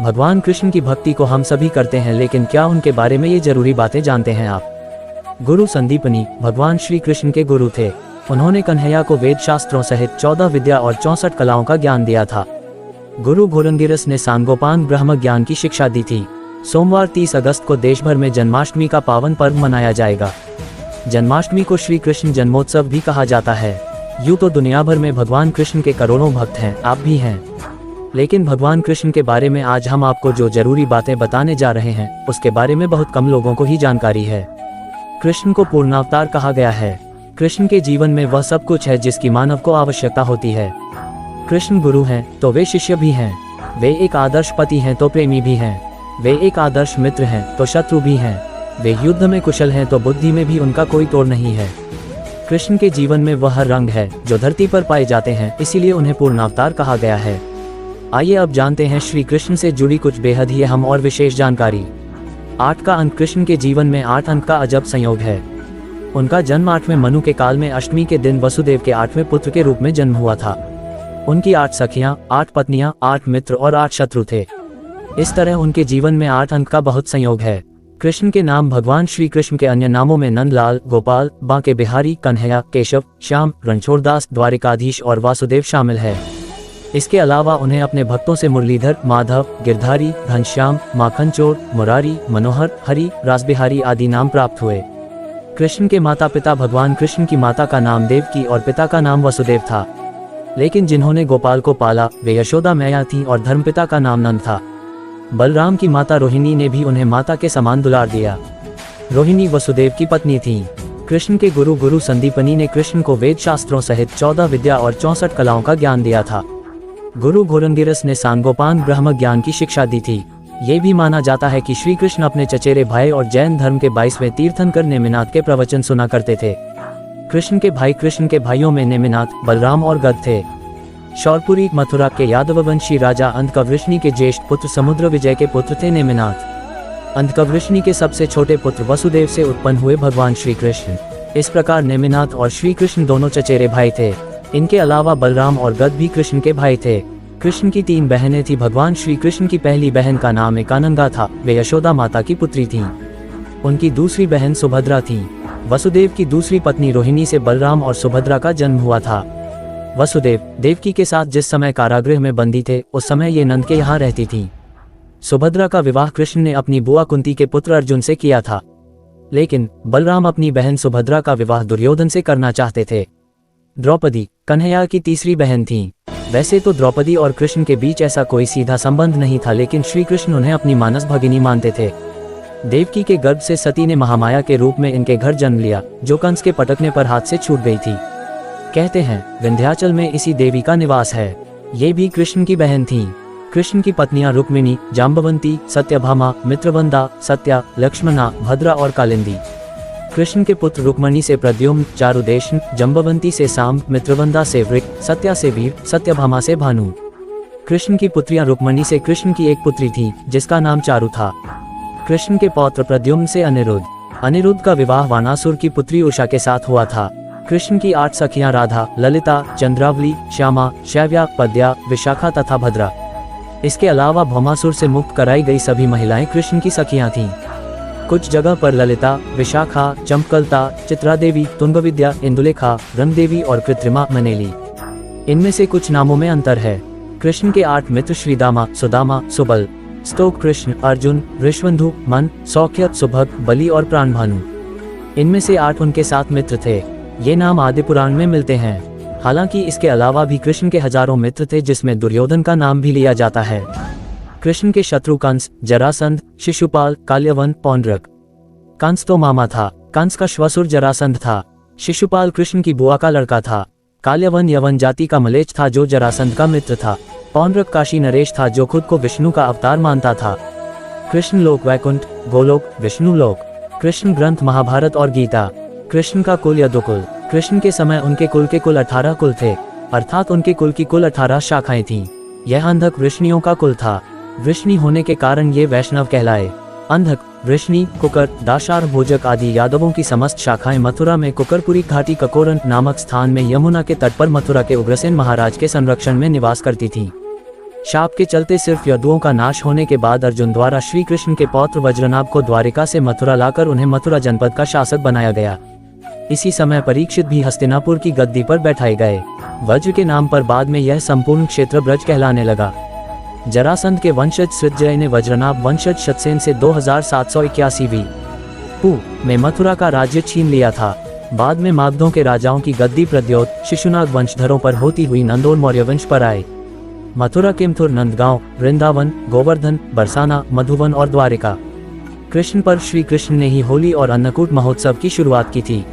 भगवान कृष्ण की भक्ति को हम सभी करते हैं, लेकिन क्या उनके बारे में ये जरूरी बातें जानते हैं आप? गुरु संदीपनी भगवान श्री कृष्ण के गुरु थे। उन्होंने कन्हैया को वेद शास्त्रों सहित 14 विद्या और 64 कलाओं का ज्ञान दिया था। गुरु घोरंगिरस ने सांगोपांग ब्रह्म ज्ञान की शिक्षा दी थी। सोमवार 30 अगस्त को देश भर में जन्माष्टमी का पावन पर्व मनाया जाएगा। जन्माष्टमी को श्री कृष्ण जन्मोत्सव भी कहा जाता है। यूँ तो दुनिया भर में भगवान कृष्ण के करोड़ों भक्त हैं, आप भी हैं, लेकिन भगवान कृष्ण के बारे में आज हम आपको जो जरूरी बातें बताने जा रहे हैं उसके बारे में बहुत कम लोगों को ही जानकारी है। कृष्ण को पूर्णावतार कहा गया है। कृष्ण के जीवन में वह सब कुछ है जिसकी मानव को आवश्यकता होती है। कृष्ण गुरु हैं तो वे शिष्य भी हैं, वे एक आदर्श पति हैं तो प्रेमी भी हैं, वे एक आदर्श मित्र हैं तो शत्रु भी हैं, वे युद्ध में कुशल हैं तो बुद्धि में भी उनका कोई तोड़ नहीं है। कृष्ण के जीवन में वह रंग है जो धरती पर पाए जाते हैं, इसीलिए उन्हें पूर्णावतार कहा गया है। आइए अब जानते हैं श्री कृष्ण से जुड़ी कुछ बेहद ही अहम और विशेष जानकारी। 8 का अंक कृष्ण के जीवन में 8 अंक का अजब संयोग है। उनका जन्म 8वें मनु के काल में अष्टमी के दिन वसुदेव के 8वें पुत्र के रूप में जन्म हुआ था। उनकी 8 सखियां, 8 पत्नियां, 8 मित्र और 8 शत्रु थे। इस तरह उनके जीवन में 8 अंक का बहुत संयोग है। कृष्ण के नाम भगवान श्री कृष्ण के अन्य नामों में नंदलाल, गोपाल, बांके बिहारी, कन्हैया, केशव, श्याम, रणछोड़दास, द्वारिकाधीश और वासुदेव शामिल है। इसके अलावा उन्हें अपने भक्तों से मुरलीधर, माधव, गिरधारी, घनश्याम, माखनचोर, मुरारी, मनोहर, हरि, रासबिहारी आदि नाम प्राप्त हुए। कृष्ण के माता पिता भगवान कृष्ण की माता का नाम देवकी और पिता का नाम वसुदेव था, लेकिन जिन्होंने गोपाल को पाला वे यशोदा मैया थीं और धर्मपिता का नाम नंद था। बलराम की माता रोहिणी ने भी उन्हें माता के समान दुलार दिया। रोहिणी वसुदेव की पत्नी थीं। कृष्ण के गुरु संदीपनी ने कृष्ण को वेद शास्त्रों सहित 14 विद्या और 64 कलाओं का ज्ञान दिया था। गुरु घोरंगिरस ने सांगोपांग ब्रह्म ज्ञान की शिक्षा दी थी। ये भी माना जाता है कि श्री कृष्ण अपने चचेरे भाई और जैन धर्म के 22वें तीर्थंकर नेमिनाथ के प्रवचन सुना करते थे। कृष्ण के भाइयों में नेमिनाथ, बलराम और गद थे। शौरपुरी मथुरा के यादववंशी राजा अंधकवृष्णि के ज्येष्ठ पुत्र समुद्र विजय के पुत्र थे नेमिनाथ। अंधकवृष्णि के सबसे छोटे पुत्र वसुदेव से उत्पन्न हुए भगवान श्री कृष्ण। इस प्रकार नेमिनाथ और श्री कृष्ण दोनों चचेरे भाई थे। इनके अलावा बलराम और गद भी कृष्ण के भाई थे। कृष्ण की 3 बहनें थी। भगवान श्री कृष्ण की पहली बहन का नाम एकानंगा था, वे यशोदा माता की पुत्री थीं। उनकी दूसरी बहन सुभद्रा थी। वसुदेव की दूसरी पत्नी रोहिणी से बलराम और सुभद्रा का जन्म हुआ था। वसुदेव देवकी के साथ जिस समय कारागृह में बंदी थे उस समय ये नंद के यहाँ रहती थीं। सुभद्रा का विवाह कृष्ण ने अपनी बुआ कुंती के पुत्र अर्जुन से किया था, लेकिन बलराम अपनी बहन सुभद्रा का विवाह दुर्योधन से करना चाहते थे। द्रौपदी कन्हैया की तीसरी बहन थीं। वैसे तो द्रौपदी और कृष्ण के बीच ऐसा कोई सीधा संबंध नहीं था, लेकिन श्री कृष्ण उन्हें अपनी मानस भगिनी मानते थे। देवकी के गर्भ से सती ने महामाया के रूप में इनके घर जन्म लिया, जो कंस के पटकने पर हाथ से छूट गई थी। कहते हैं विंध्याचल में इसी देवी का निवास है। ये भी कृष्ण की बहन थीं। कृष्ण की पत्नियां रुक्मिणी, जाम्बवंती, सत्यभामा, मित्रवंदा, सत्या, लक्ष्मणा, भद्रा और कालिंदी। कृष्ण के पुत्र रुक्मणी से प्रद्युम्न, चारुदेशन, जम्बवंती से सांब, मित्रवंदा से वृक, सत्या से वीर, सत्यभामा से भानु। कृष्ण की पुत्रियां रुक्मणी से कृष्ण की एक पुत्री थी जिसका नाम चारु था। कृष्ण के पौत्र प्रद्युम्न से अनिरुद्ध। अनिरुद्ध का विवाह वानासुर की पुत्री उषा के साथ हुआ था। कृष्ण की 8 सखियां राधा, ललिता, चंद्रावली, श्यामा, शैव्या, पद्या, विशाखा तथा भद्रा। इसके अलावा भौमासुर से मुक्त कराई गई सभी महिलाएं कृष्ण की सखियां थीं। कुछ जगह पर ललिता, विशाखा, चंपकलता, चित्रादेवी, तुंगविद्या, इंदुलेखा, रंगदेवी और कृत्रिमा मनेली। इनमें से कुछ नामों में अंतर है। कृष्ण के 8 मित्र श्रीदामा, सुदामा, सुबल, स्तोक कृष्ण, अर्जुन, ऋष्वंधु, मन, सौख्य, सुभग, बलि और प्राणभानु। इनमें से 8 उनके 7 मित्र थे। ये नाम आदि पुराण में मिलते हैं। हालांकि इसके अलावा भी कृष्ण के हजारों मित्र थे, जिसमें दुर्योधन का नाम भी लिया जाता है। कृष्ण के शत्रु कंस, जरासंध, शिशुपाल, काल्यवन, पौंड्रक। कंस तो मामा था। कंस का श्वसुर जरासंध था। शिशुपाल कृष्ण की बुआ का लड़का था। काल्यवन यवन जाति का मलेच्छ था जो जरासंध का मित्र था। पौंड्रक काशी नरेश था जो खुद को विष्णु का अवतार मानता था। कृष्ण लोक वैकुंठ, गोलोक, विष्णु लोक। कृष्ण ग्रंथ महाभारत और गीता। कृष्ण का कुल यदुकुल। कृष्ण के समय उनके कुल के कुल 18 कुल थे, अर्थात उनके कुल की कुल 18 शाखाएं थीं। यह अंधक वृष्णियों का कुल था। वृष्णि होने के कारण ये वैष्णव कहलाए। अंधक, वृष्णि, कुकर, दाशार, भोजक आदि यादवों की समस्त शाखाएं मथुरा में कुकरपुरी घाटी ककोरन नामक स्थान में यमुना के तट पर मथुरा के उग्रसेन महाराज के संरक्षण में निवास करती थीं। शाप के चलते सिर्फ यदुओं का नाश होने के बाद अर्जुन द्वारा श्री कृष्ण के पौत्र वज्रनाभ को द्वारिका से मथुरा लाकर उन्हें मथुरा जनपद का शासक बनाया गया। इसी समय परीक्षित भी हस्तिनापुर की गद्दी पर बैठाए गए। वज्र के नाम पर बाद में यह संपूर्ण क्षेत्र ब्रज कहलाने लगा। जरासंध के वंशज सृज्जय ने वज्रनाभ वंशज शतसेन से 2781 पू में मथुरा का राज्य छीन लिया था। बाद में मागधों के राजाओं की गद्दी प्रद्योत शिशुनाग वंशधरों पर होती हुई नंदोर मौर्य वंश पर आए। मथुरा, किमथुर, नंदगांव, वृंदावन, गोवर्धन, बरसाना, मधुबन और द्वारिका। कृष्ण पर श्री कृष्ण ने ही होली और अन्नकूट महोत्सव की शुरुआत की थी।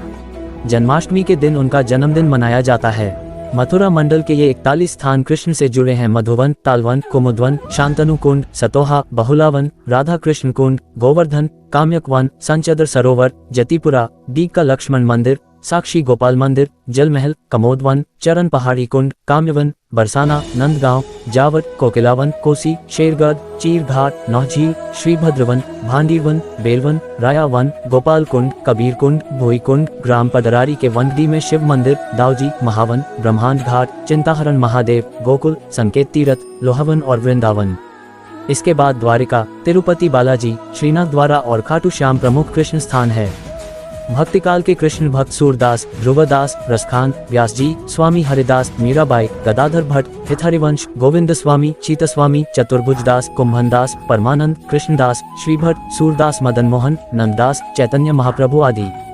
जन्माष्टमी के दिन उनका जन्मदिन मनाया जाता है। मथुरा मंडल के ये 41 स्थान कृष्ण से जुड़े हैं। मधुवन, तालवन, कुमुदवन, शांतनु कुंड, सतोहा, बहुलावन, राधा कृष्ण कुंड, गोवर्धन, काम्यक वन, संचद्र सरोवर, जतिपुरा, डीग का लक्ष्मण मंदिर, साक्षी गोपाल मंदिर, जल महल, कमोदवन, चरण पहाड़ी कुंड, काम्यवन, बरसाना, नंदगांव, जावट, कोकिलावन, कोसी, शेरगढ़, चीर घाट, नौझील, श्रीभद्रवन, भांडीवन, बेलवन, रायावन, गोपाल कुंड, कबीर कुंड, भोई कुंड, ग्राम पदरारी के वनडी में शिव मंदिर, दावजी, महावन, ब्रह्मांड घाट, चिंताहरण महादेव, गोकुल, संकेत तीरथ, लोहवन और वृंदावन। इसके बाद द्वारिका, तिरुपति बालाजी, श्रीनाथ द्वारा और खाटू श्याम प्रमुख कृष्ण स्थान है। भक्तिकाल के कृष्ण भक्त सूरदास, ध्रुवदास, रसखान, व्यास जी, स्वामी हरिदास, मीराबाई, गदाधर भट्ट, हितहरिवंश, गोविंद स्वामी, चीतस्वामी, चतुर्भुजदास, कुंभनदास, परमानंद, कृष्णदास, श्रीभट्ट, सूरदास, मदन मोहन, नंददास, चैतन्य महाप्रभु आदि।